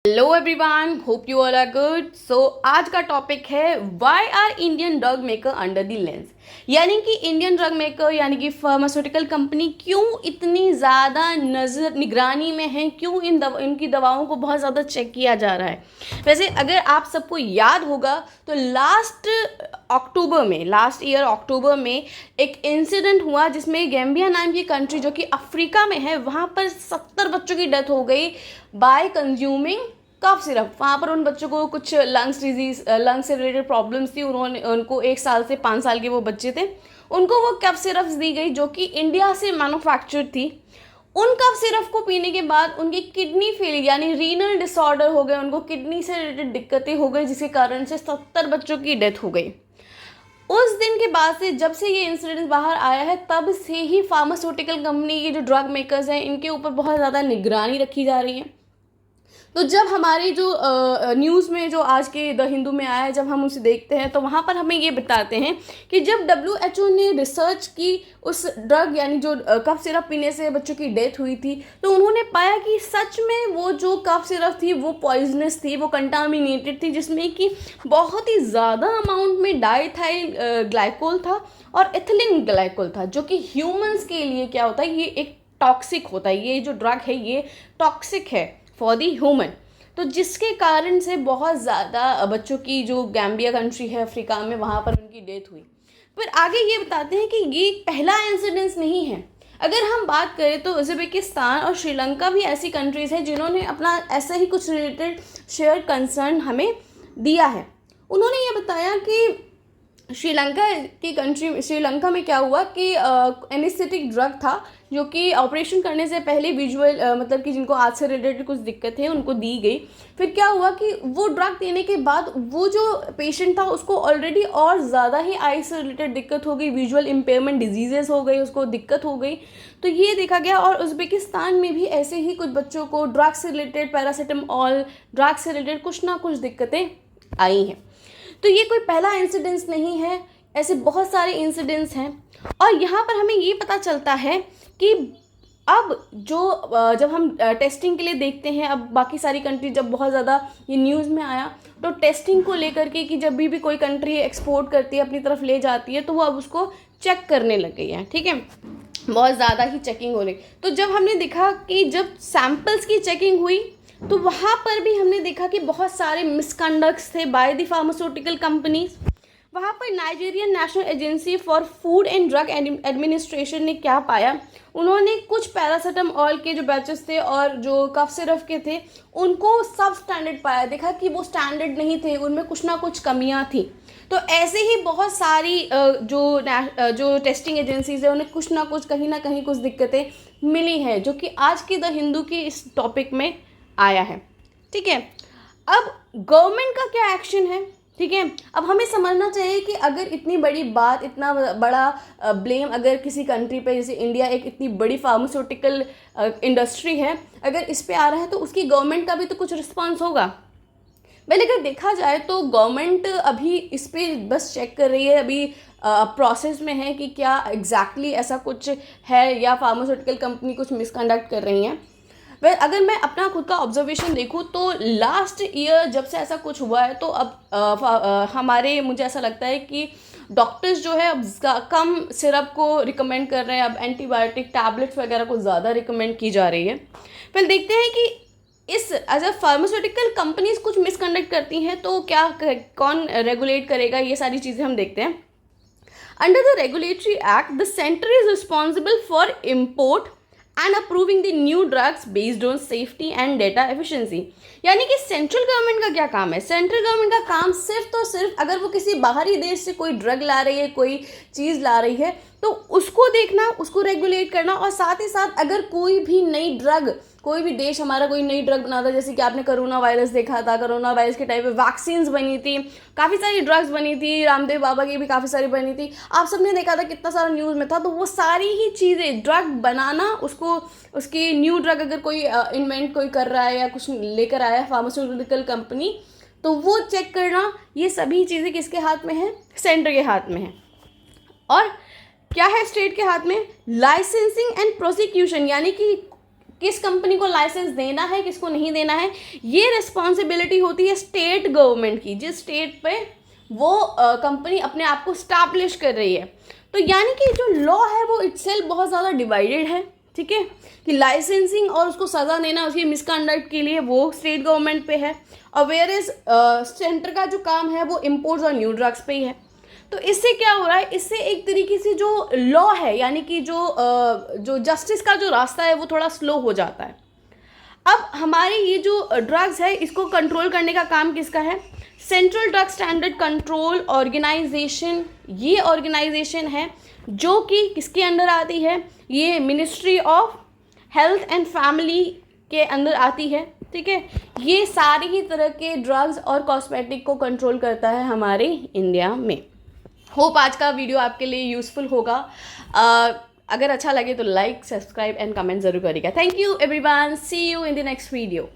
Hello everyone, hope you all are good. So आज का topic है why are Indian drug maker under the lens. यानी कि Indian drug maker यानी कि फार्मास्यूटिकल कंपनी क्यों इतनी ज़्यादा नज़र निगरानी में है, क्यों इनकी दवाओं को बहुत ज़्यादा चेक किया जा रहा है। वैसे अगर आप सबको याद होगा तो लास्ट ईयर अक्टूबर में एक इंसिडेंट हुआ जिसमें गैम्बिया नाम की कंट्री जो कि अफ्रीका में है, वहाँ पर 70 बच्चों की डेथ हो गई बाय कंज्यूमिंग कफ सिरप। वहाँ पर उन बच्चों को कुछ लंग्स से रिलेटेड प्रॉब्लम्स थी। उनको 1 साल से 5 साल के वो बच्चे थे, उनको वो कफ सिरप्स दी गई जो कि इंडिया से मैन्युफैक्चर थी। उन कफ सिरप को पीने के बाद उनकी किडनी फेल यानी रीनल डिसऑर्डर हो गए, उनको किडनी से रिलेटेड दिक्कतें हो गई, जिसके कारण से 70 बच्चों की डेथ हो गई। उस दिन के बाद से जब से ये इंसिडेंट बाहर आया है तब से ही फार्मास्यूटिकल कंपनी के जो ड्रग मेकर्स हैं इनके ऊपर बहुत ज़्यादा निगरानी रखी जा रही है। तो जब हमारी जो न्यूज़ में जो आज के द हिंदू में आया है, जब हम उसे देखते हैं तो वहाँ पर हमें ये बताते हैं कि जब WHO ने रिसर्च की उस ड्रग यानी जो कफ सिरप पीने से बच्चों की डेथ हुई थी, तो उन्होंने पाया कि सच में वो जो कफ सिरप थी वो पॉइजनस थी, वो कंटामिनेटेड थी, जिसमें कि बहुत ही ज़्यादा अमाउंट में डाइथाइल ग्लाइकोल था और एथिलीन ग्लाइकोल था, जो कि ह्यूमंस के लिए क्या होता है, ये एक टॉक्सिक होता है। ये जो ड्रग है ये टॉक्सिक है फॉर दी ह्यूमन। तो जिसके कारण से बहुत ज़्यादा बच्चों की जो गैम्बिया कंट्री है अफ्रीका में, वहाँ पर उनकी डेथ हुई। फिर आगे ये बताते हैं कि ये पहला इंसिडेंस नहीं है। अगर हम बात करें तो उज़्बेकिस्तान और श्रीलंका भी ऐसी कंट्रीज़ हैं जिन्होंने अपना ऐसा ही कुछ रिलेटेड शेयर कंसर्न हमें दिया है। उन्होंने ये बताया कि श्रीलंका में क्या हुआ कि एनेस्थेटिक ड्रग था जो कि ऑपरेशन करने से पहले विजुअल मतलब कि जिनको आँख से रिलेटेड कुछ दिक्कत है उनको दी गई। फिर क्या हुआ कि वो ड्रग देने के बाद वो जो पेशेंट था उसको ऑलरेडी और ज़्यादा ही आई से रिलेटेड दिक्कत हो गई, विजुअल इम्पेयरमेंट डिजीजेस हो गई, उसको दिक्कत हो गई। तो ये देखा गया और उज़्बेकिस्तान में भी ऐसे ही कुछ बच्चों को ड्रग से रिलेटेड पैरासीटामोल ड्रग से रिलेटेड कुछ ना कुछ दिक्कतें आई हैं। तो ये कोई पहला इंसिडेंस नहीं है, ऐसे बहुत सारे इंसिडेंट्स हैं। और यहाँ पर हमें ये पता चलता है कि अब जब हम टेस्टिंग के लिए देखते हैं, अब बाकी सारी कंट्री जब बहुत ज़्यादा ये न्यूज़ में आया तो टेस्टिंग को लेकर के कि जब भी कोई कंट्री एक्सपोर्ट करती है अपनी तरफ ले जाती है तो वो अब उसको चेक करने लग गई है। ठीक है, बहुत ज़्यादा ही चेकिंग हो रही। तो जब हमने देखा कि जब सैम्पल्स की चेकिंग हुई तो वहाँ पर भी हमने देखा कि बहुत सारे मिसकंडक्ट्स थे बाय द फार्मास्यूटिकल कंपनीज। वहाँ पर Nigerian national agency for food and drug administration ने क्या पाया, उन्होंने कुछ पैरासीटामोल के जो बैचेस थे और जो कफ सिरप के थे उनको सब स्टैंडर्ड पाया। देखा कि वो स्टैंडर्ड नहीं थे, उनमें कुछ ना कुछ कमियां थी। तो ऐसे ही बहुत सारी जो टेस्टिंग एजेंसीज है उन्हें कुछ ना कुछ कहीं ना कहीं कुछ दिक्कतें मिली हैं, जो कि आज की द हिंदू की इस टॉपिक में आया है। ठीक है, अब गवर्नमेंट का क्या एक्शन है। ठीक है, अब हमें समझना चाहिए कि अगर इतनी बड़ी बात, इतना बड़ा ब्लेम अगर किसी कंट्री पे, जैसे इंडिया एक इतनी बड़ी फार्मास्यूटिकल इंडस्ट्री है, अगर इस पे आ रहा है तो उसकी गवर्नमेंट का भी तो कुछ रिस्पॉन्स होगा। पहले अगर देखा जाए तो गवर्नमेंट अभी इस पे बस चेक कर रही है, अभी प्रोसेस में है कि क्या एग्जैक्टली ऐसा कुछ है या फार्मास्यूटिकल कंपनी कुछ मिसकंडक्ट कर रही हैं। अगर मैं अपना खुद का ऑब्जर्वेशन देखूँ तो लास्ट ईयर जब से ऐसा कुछ हुआ है तो अब हमारे मुझे ऐसा लगता है कि डॉक्टर्स जो है अब कम सिरप को रिकमेंड कर रहे हैं, अब एंटीबायोटिक टैबलेट्स वगैरह को ज़्यादा रिकमेंड की जा रही है। फिर देखते हैं कि इस एज अ फार्मास्यूटिकल कंपनीज कुछ मिसकंडक्ट करती हैं तो क्या कौन रेगुलेट करेगा, ये सारी चीज़ें हम देखते हैं। Under the regulatory act the centre is responsible for import and approving the new drugs based on safety and data efficiency. यानी कि सेंट्रल गवर्नमेंट का क्या काम है, सेंट्रल गवर्नमेंट का काम सिर्फ तो सिर्फ अगर वो किसी बाहरी देश से कोई ड्रग ला रही है, कोई चीज़ ला रही है तो उसको देखना, उसको रेगुलेट करना, और साथ ही साथ अगर कोई भी नई ड्रग, कोई भी देश हमारा कोई नई ड्रग बनाता, जैसे कि आपने कोरोना वायरस देखा था, कोरोना वायरस के टाइम पे वैक्सीन्स बनी थी, काफ़ी सारी ड्रग्स बनी थी, रामदेव बाबा की भी काफ़ी सारी बनी थी, आप सबने देखा था कितना सारा न्यूज़ में था। तो वो सारी ही चीज़ें, ड्रग बनाना, उसको उसकी न्यू ड्रग अगर कोई इन्वेंट कोई कर रहा है या कुछ लेकर आया है फार्मास्यूटिकल कंपनी, तो वो चेक करना, ये सभी चीज़ें किसके हाथ में है, सेंटर के हाथ में है। और क्या है स्टेट के हाथ में, लाइसेंसिंग एंड प्रोसिक्यूशन, यानी कि किस कंपनी को लाइसेंस देना है, किसको नहीं देना है, ये रिस्पॉन्सिबिलिटी होती है स्टेट गवर्नमेंट की, जिस स्टेट पे वो कंपनी अपने आप को स्टैब्लिश कर रही है। तो यानी कि जो लॉ है वो इटसेल्फ बहुत ज़्यादा डिवाइडेड है, ठीक है, कि लाइसेंसिंग और उसको सज़ा देना उसकी मिसकंडक्ट के लिए वो स्टेट गवर्नमेंट पे है, और वेयर इज सेंटर का जो काम है वो इम्पोर्ट्स और न्यू ड्रग्स पे ही है। तो इससे क्या हो रहा है, इससे एक तरीके से जो लॉ है यानी कि जो जस्टिस का जो रास्ता है वो थोड़ा स्लो हो जाता है। अब हमारे ये जो ड्रग्स है इसको कंट्रोल करने का काम किसका है, central drug standard control organization, ये ऑर्गेनाइजेशन है जो कि किसके अंडर आती है, ये ministry of health and family के अंदर आती है, ठीक है। ये सारी ही तरह के ड्रग्स और कॉस्मेटिक को कंट्रोल करता है हमारे इंडिया में। होप आज का वीडियो आपके लिए यूज़फुल होगा। अगर अच्छा लगे तो लाइक, सब्सक्राइब एंड कमेंट ज़रूर करिएगा। Thank you everyone, see you in the next video.